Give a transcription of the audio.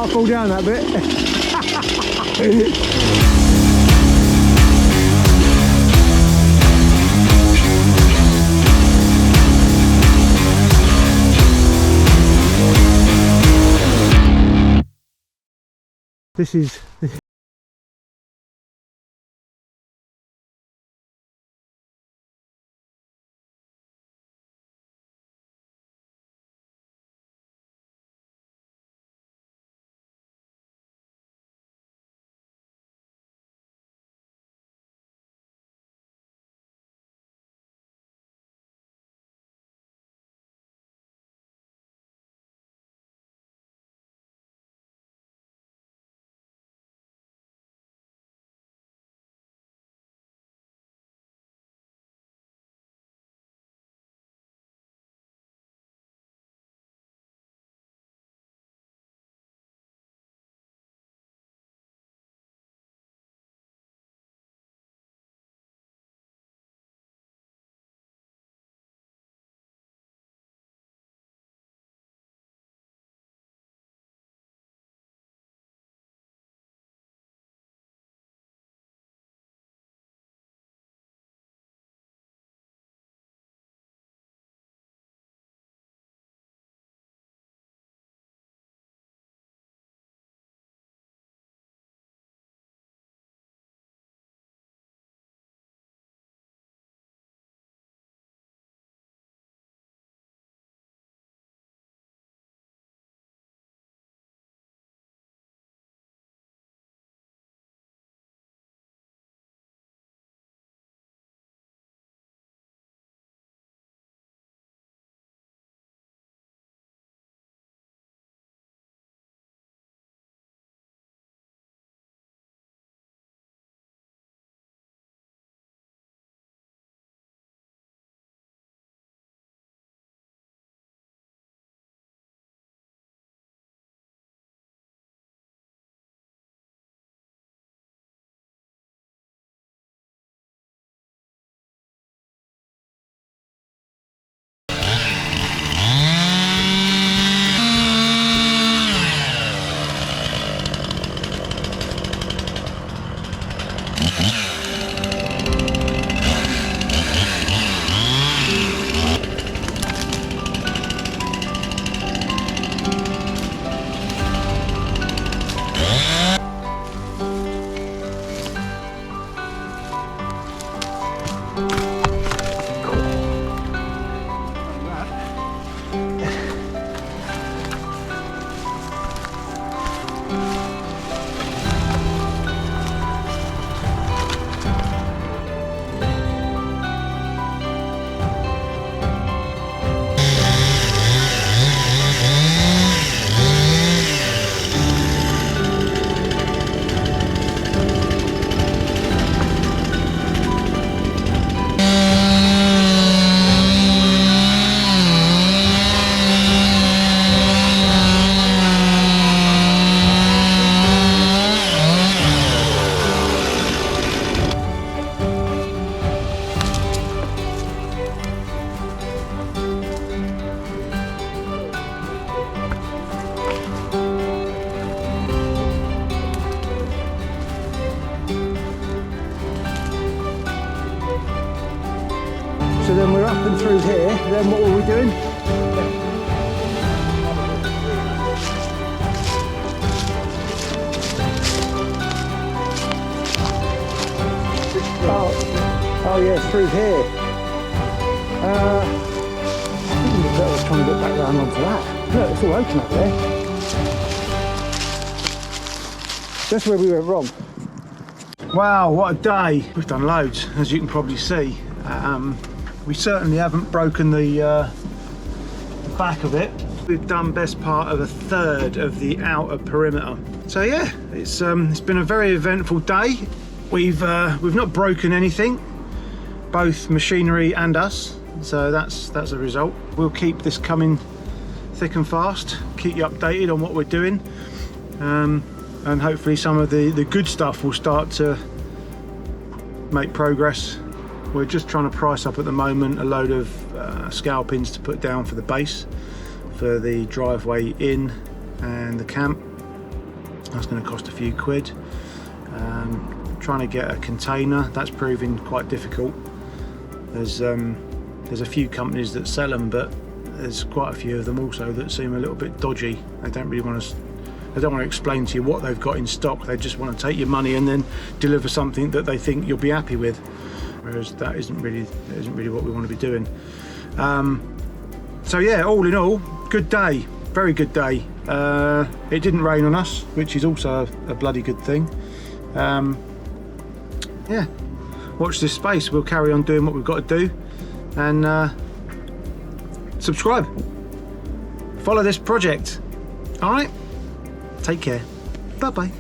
might fall down that bit. This is so then we're up and through here. Then what were we doing? Oh yeah, through here. I think we'd better try and get back round onto that. Look, it's all open up there. That's where we went wrong. Wow, what a day. We've done loads, as you can probably see. We certainly haven't broken the back of it. We've done best part of a third of the outer perimeter. So yeah, it's been a very eventful day. We've not broken anything, both machinery and us. So that's a result. We'll keep this coming thick and fast, keep you updated on what we're doing, and hopefully some of the good stuff will start to make progress. We're just trying to price up at the moment a load of scale pins to put down for the base, for the driveway in and the camp. That's going to cost a few quid. Trying to get a container, that's proving quite difficult. There's a few companies that sell them, but there's quite a few of them also that seem a little bit dodgy. They don't want to explain to you what they've got in stock. They just want to take your money and then deliver something that they think you'll be happy with, whereas that isn't really what we want to be doing. So yeah, all in all, good day, very good day. It didn't rain on us, which is also a bloody good thing. Yeah, watch this space. We'll carry on doing what we've got to do, and subscribe, follow this project. All right, take care, bye bye.